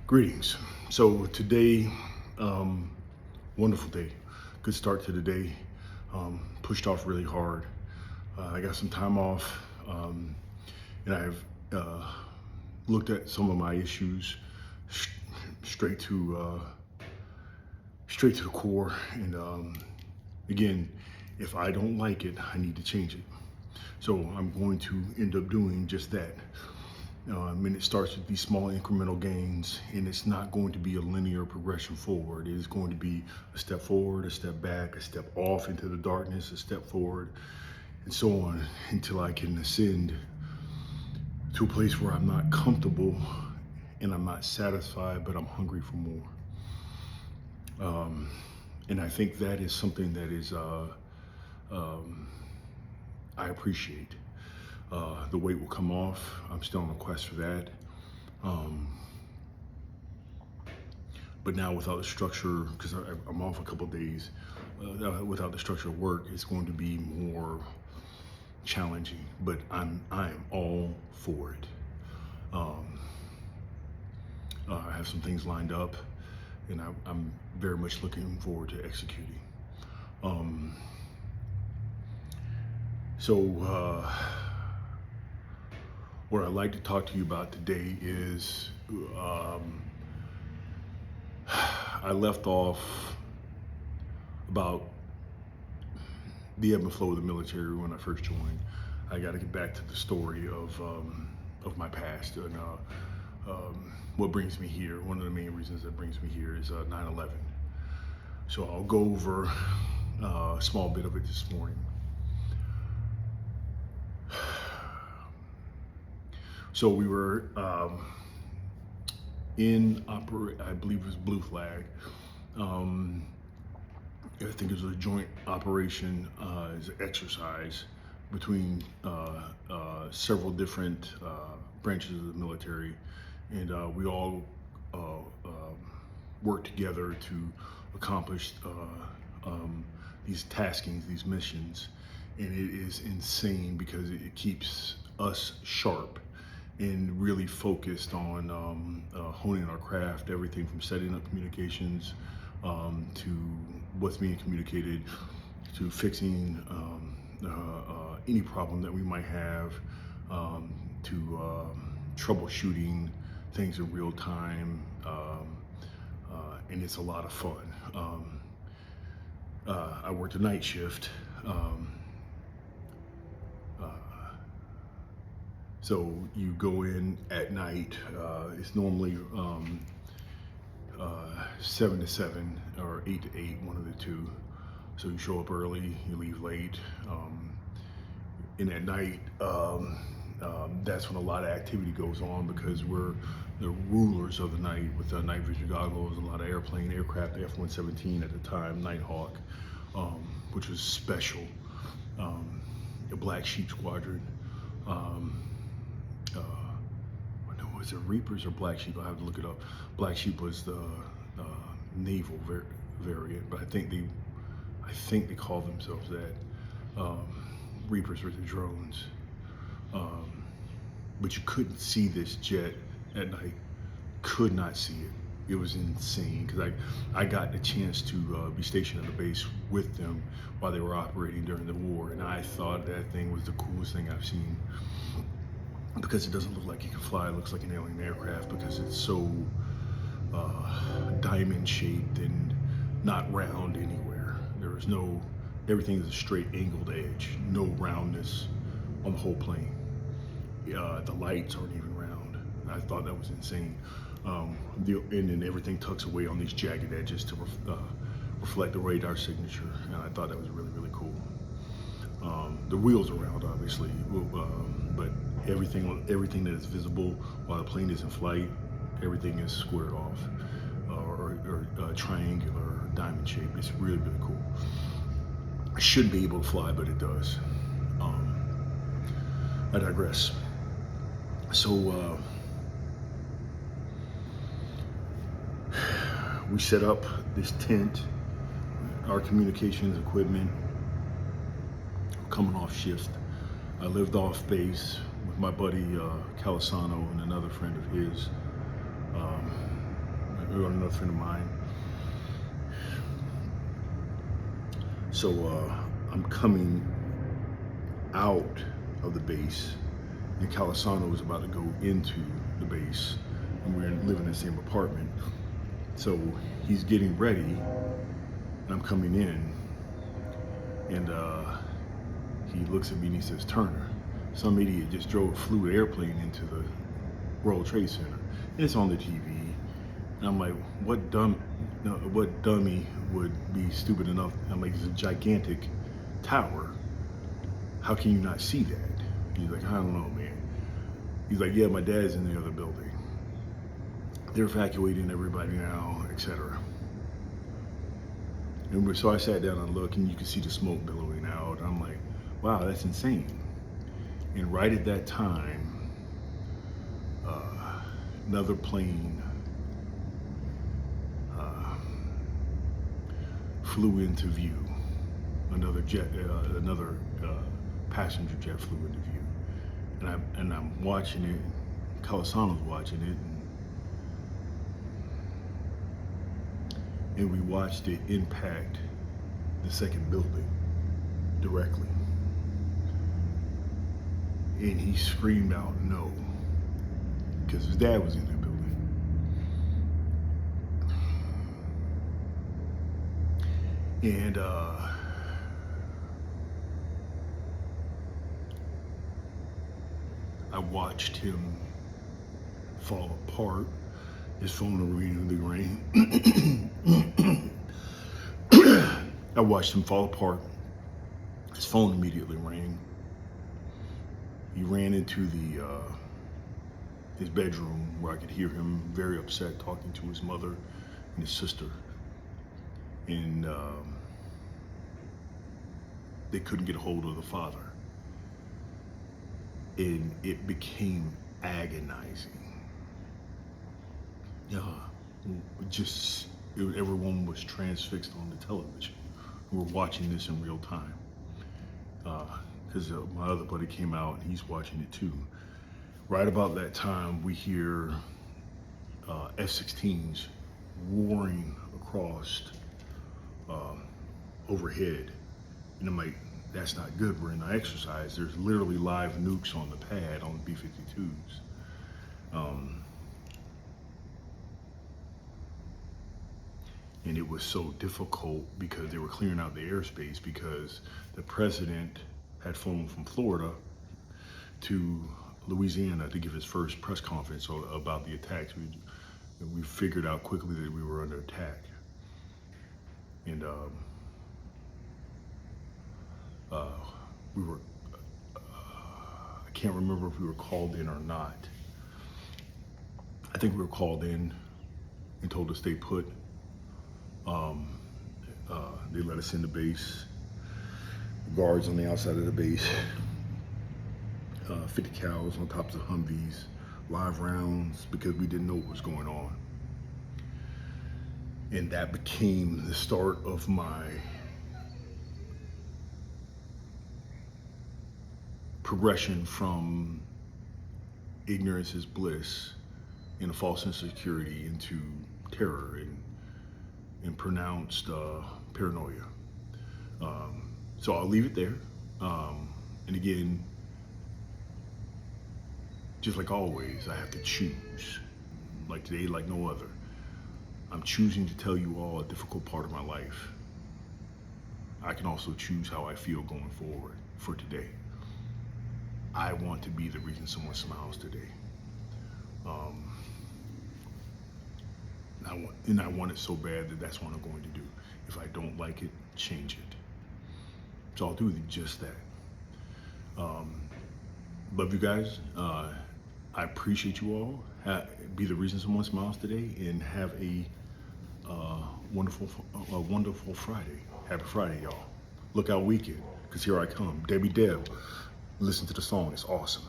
Greetings. So today, um, wonderful day. Good start to the day. Pushed off really hard. I got some time off, and I've looked at some of my issues sh- straight to straight to the core. And again, if I don't like it, I need to change it. So I'm going to end up doing just that. And it starts with these small incremental gains, and it's not going to be a linear progression forward. It is going to be a step forward, a step back, a step off into the darkness, a step forward, and so on until I can ascend to a place where I'm not comfortable and I'm not satisfied, but I'm hungry for more. And I think that is something that is I appreciate. The weight will come off. I'm still on a quest for that. Um, but now without the structure, because I'm off a couple of days, without the structure of work, it's going to be more challenging. But I'm all for it. Um, I have some things lined up, and I'm very much looking forward to executing. Um, so. What I'd like to talk to you about today is I left off about the ebb and flow of the military when I first joined. I got to get back to the story of my past and what brings me here. One of the main reasons that brings me here is 9/11. So I'll go over a small bit of it this morning. So we were I believe it was Blue Flag. I think it was a joint operation, as an exercise between several different branches of the military, and we all worked together to accomplish these taskings, these missions, and it is insane because it keeps us sharp and really focused on honing our craft, everything from setting up communications to what's being communicated, to fixing any problem that we might have, to troubleshooting things in real time, and it's a lot of fun. I worked a night shift. So you go in at night. It's normally 7 to 7 or 8 to 8, one of the two. So you show up early, you leave late. And at night, that's when a lot of activity goes on because we're the rulers of the night with the night vision goggles, a lot of aircraft, the F-117 at the time, Nighthawk, which was special, the Black Sheep Squadron. Was it Reapers or Black Sheep? I have to look it up. Black Sheep was the naval variant, but I think they call themselves that. Reapers were the drones, but you couldn't see this jet at night. Could not see it. It was insane because I got the chance to be stationed at the base with them while they were operating during the war, and I thought that thing was the coolest thing I've seen. Because it doesn't look like it can fly, it looks like an alien aircraft because it's so diamond shaped and not round anywhere. There is no, everything is a straight angled edge, no roundness on the whole plane. The lights aren't even round. I thought that was insane. And then everything tucks away on these jagged edges to reflect the radar signature, and I thought that was really, really cool. The wheels are round, obviously, but everything that is visible while the plane is in flight, everything is squared off or triangular, diamond shape. It's really, really cool. It shouldn't be able to fly, but it does. I digress. So we set up this tent, our communications equipment, coming off shift. I lived off base with my buddy Calisano and another friend of his. another friend of mine. So I'm coming out of the base, and Calisano was about to go into the base, and we're living in the same apartment. So he's getting ready, and I'm coming in, and he looks at me and he says, "Turner, some idiot just flew an airplane into the World Trade Center. And it's on the TV." And I'm like, what dummy would be stupid enough? I'm like, it's a gigantic tower. How can you not see that? He's like, I don't know, man. He's like, yeah, my dad's in the other building. They're evacuating everybody now, etc. And so I sat down and looked, and you could see the smoke billowing out. I'm like, wow, that's insane. And right at that time, another plane flew into view. Another passenger jet flew into view, and I'm watching it. Calisano's watching it, and we watched it impact the second building directly. And he screamed out no, because his dad was in the building. And I watched him fall apart. His phone immediately rang. I watched him fall apart. His phone immediately rang. He ran into his bedroom, where I could hear him very upset talking to his mother and his sister. And they couldn't get a hold of the father. And it became agonizing. Everyone was transfixed on the television. We were watching this in real time. Because my other buddy came out and he's watching it too. Right about that time, we hear F-16s roaring across overhead. And I'm like, that's not good. We're in the exercise. There's literally live nukes on the pad on B-52s. And it was so difficult because they were clearing out the airspace, because the president had flown from Florida to Louisiana to give his first press conference about the attacks. We figured out quickly that we were under attack. And we were, I can't remember if we were called in or not. I think we were called in and told to stay put. They let us in the base. Guards on the outside of the base. 50 cows on top of Humvees. Live rounds, because we didn't know what was going on. And that became the start of my progression from ignorance is bliss and a false sense of security into terror and pronounced paranoia. So I'll leave it there. And again, just like always, I have to choose. Like today, like no other. I'm choosing to tell you all a difficult part of my life. I can also choose how I feel going forward for today. I want to be the reason someone smiles today. I want it so bad that that's what I'm going to do. If I don't like it, change it. So I'll do just that. Love you guys. I appreciate you all. Be the reason someone smiles today, and have a wonderful Friday. Happy Friday, y'all. Look out weekend, because here I come. Debbie Deb. Listen to the song. It's awesome.